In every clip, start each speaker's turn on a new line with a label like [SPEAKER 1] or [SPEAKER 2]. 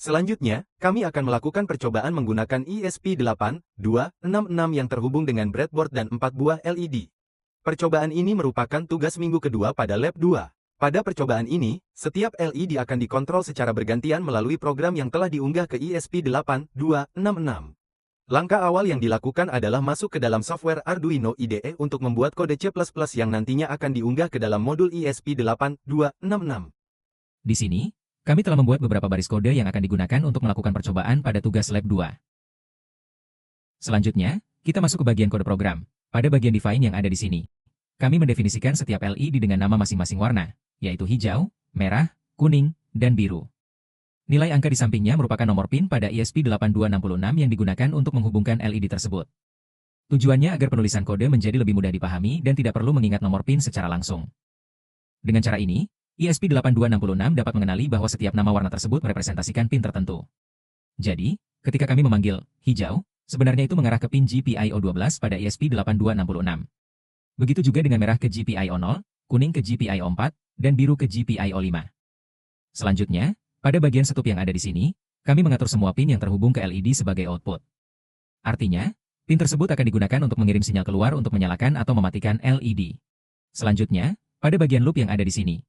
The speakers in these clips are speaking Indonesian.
[SPEAKER 1] Selanjutnya, kami akan melakukan percobaan menggunakan ESP8266 yang terhubung dengan breadboard dan 4 buah LED. Percobaan ini merupakan tugas minggu kedua pada Lab 2. Pada percobaan ini, setiap LED akan dikontrol secara bergantian melalui program yang telah diunggah ke ESP8266. Langkah awal yang dilakukan adalah masuk ke dalam software Arduino IDE untuk membuat kode C++ yang nantinya akan diunggah ke dalam modul ESP8266.
[SPEAKER 2] Di sini, kami telah membuat beberapa baris kode yang akan digunakan untuk melakukan percobaan pada tugas Lab 2. Selanjutnya, kita masuk ke bagian kode program. Pada bagian define yang ada di sini, kami mendefinisikan setiap LED dengan nama masing-masing warna, yaitu hijau, merah, kuning, dan biru. Nilai angka di sampingnya merupakan nomor pin pada ESP8266 yang digunakan untuk menghubungkan LED tersebut. Tujuannya agar penulisan kode menjadi lebih mudah dipahami dan tidak perlu mengingat nomor pin secara langsung. Dengan cara ini, ESP8266 dapat mengenali bahwa setiap nama warna tersebut merepresentasikan pin tertentu. Jadi, ketika kami memanggil hijau, sebenarnya itu mengarah ke pin GPIO12 pada ESP8266. Begitu juga dengan merah ke GPIO0, kuning ke GPIO4, dan biru ke GPIO5. Selanjutnya, pada bagian setup yang ada di sini, kami mengatur semua pin yang terhubung ke LED sebagai output. Artinya, pin tersebut akan digunakan untuk mengirim sinyal keluar untuk menyalakan atau mematikan LED. Selanjutnya, pada bagian loop yang ada di sini,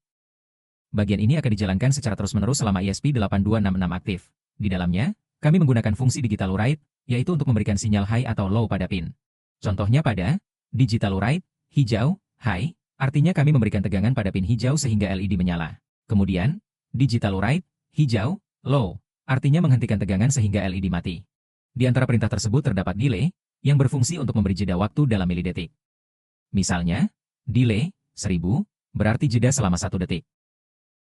[SPEAKER 2] bagian ini akan dijalankan secara terus-menerus selama ESP8266 aktif. Di dalamnya, kami menggunakan fungsi digital write, yaitu untuk memberikan sinyal high atau low pada pin. Contohnya pada digital write, hijau, high, artinya kami memberikan tegangan pada pin hijau sehingga LED menyala. Kemudian, digital write, hijau, low, artinya menghentikan tegangan sehingga LED mati. Di antara perintah tersebut terdapat delay, yang berfungsi untuk memberi jeda waktu dalam milidetik. Misalnya, delay 1000 berarti jeda selama 1 detik.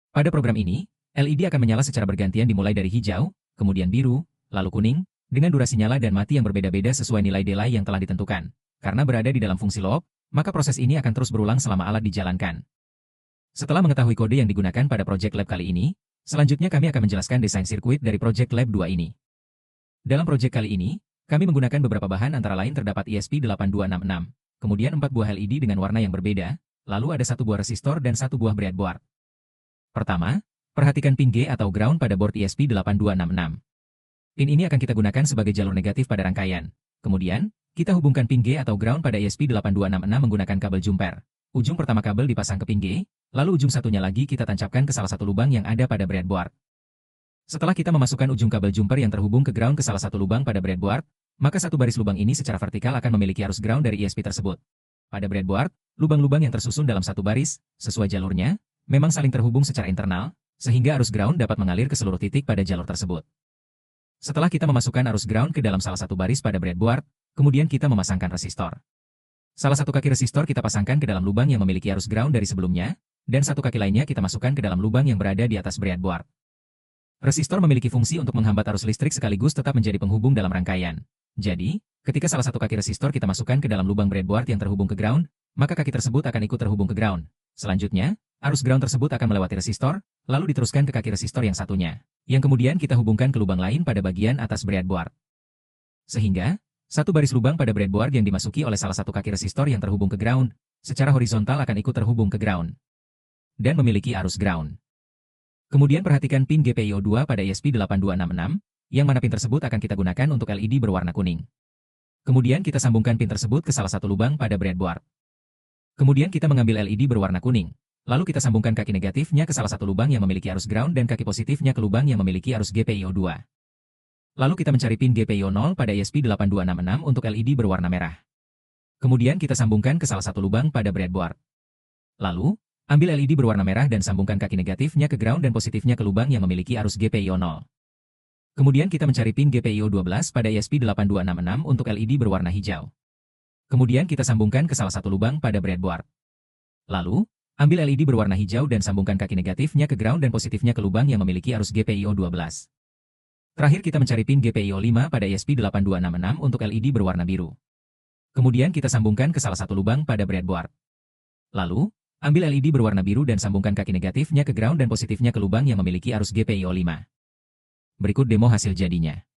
[SPEAKER 2] Pada program ini, LED akan menyala secara bergantian dimulai dari hijau, kemudian biru, lalu kuning, dengan durasi nyala dan mati yang berbeda-beda sesuai nilai delay yang telah ditentukan. Karena berada di dalam fungsi loop, maka proses ini akan terus berulang selama alat dijalankan. Setelah mengetahui kode yang digunakan pada Project Lab kali ini, selanjutnya kami akan menjelaskan desain sirkuit dari Project Lab 2 ini. Dalam project kali ini, kami menggunakan beberapa bahan antara lain terdapat ESP8266, kemudian 4 buah LED dengan warna yang berbeda, lalu ada 1 buah resistor dan 1 buah breadboard. Pertama, perhatikan pin G atau ground pada board ESP8266. Pin ini akan kita gunakan sebagai jalur negatif pada rangkaian. Kemudian, kita hubungkan pin G atau ground pada ESP8266 menggunakan kabel jumper. Ujung pertama kabel dipasang ke pin G, lalu ujung satunya lagi kita tancapkan ke salah satu lubang yang ada pada breadboard. Setelah kita memasukkan ujung kabel jumper yang terhubung ke ground ke salah satu lubang pada breadboard, maka satu baris lubang ini secara vertikal akan memiliki arus ground dari ESP tersebut. Pada breadboard, lubang-lubang yang tersusun dalam satu baris, sesuai jalurnya, memang saling terhubung secara internal, sehingga arus ground dapat mengalir ke seluruh titik pada jalur tersebut. Setelah kita memasukkan arus ground ke dalam salah satu baris pada breadboard, kemudian kita memasangkan resistor. Salah satu kaki resistor kita pasangkan ke dalam lubang yang memiliki arus ground dari sebelumnya, dan satu kaki lainnya kita masukkan ke dalam lubang yang berada di atas breadboard. Resistor memiliki fungsi untuk menghambat arus listrik sekaligus tetap menjadi penghubung dalam rangkaian. Jadi, ketika salah satu kaki resistor kita masukkan ke dalam lubang breadboard yang terhubung ke ground, maka kaki tersebut akan ikut terhubung ke ground. Selanjutnya, arus ground tersebut akan melewati resistor, lalu diteruskan ke kaki resistor yang satunya, yang kemudian kita hubungkan ke lubang lain pada bagian atas breadboard. Sehingga, satu baris lubang pada breadboard yang dimasuki oleh salah satu kaki resistor yang terhubung ke ground, secara horizontal akan ikut terhubung ke ground dan memiliki arus ground. Kemudian perhatikan pin GPIO2 pada ESP8266, yang mana pin tersebut akan kita gunakan untuk LED berwarna kuning. Kemudian kita sambungkan pin tersebut ke salah satu lubang pada breadboard. Kemudian kita mengambil LED berwarna kuning. Lalu kita sambungkan kaki negatifnya ke salah satu lubang yang memiliki arus ground dan kaki positifnya ke lubang yang memiliki arus GPIO2. Lalu kita mencari pin GPIO0 pada ESP8266 untuk LED berwarna merah. Kemudian kita sambungkan ke salah satu lubang pada breadboard. Lalu, ambil LED berwarna merah dan sambungkan kaki negatifnya ke ground dan positifnya ke lubang yang memiliki arus GPIO0. Kemudian kita mencari pin GPIO12 pada ESP8266 untuk LED berwarna hijau. Kemudian kita sambungkan ke salah satu lubang pada breadboard. Lalu, ambil LED berwarna hijau dan sambungkan kaki negatifnya ke ground dan positifnya ke lubang yang memiliki arus GPIO12. Terakhir kita mencari pin GPIO5 pada ESP8266 untuk LED berwarna biru. Kemudian kita sambungkan ke salah satu lubang pada breadboard. Lalu, ambil LED berwarna biru dan sambungkan kaki negatifnya ke ground dan positifnya ke lubang yang memiliki arus GPIO5. Berikut demo hasil jadinya.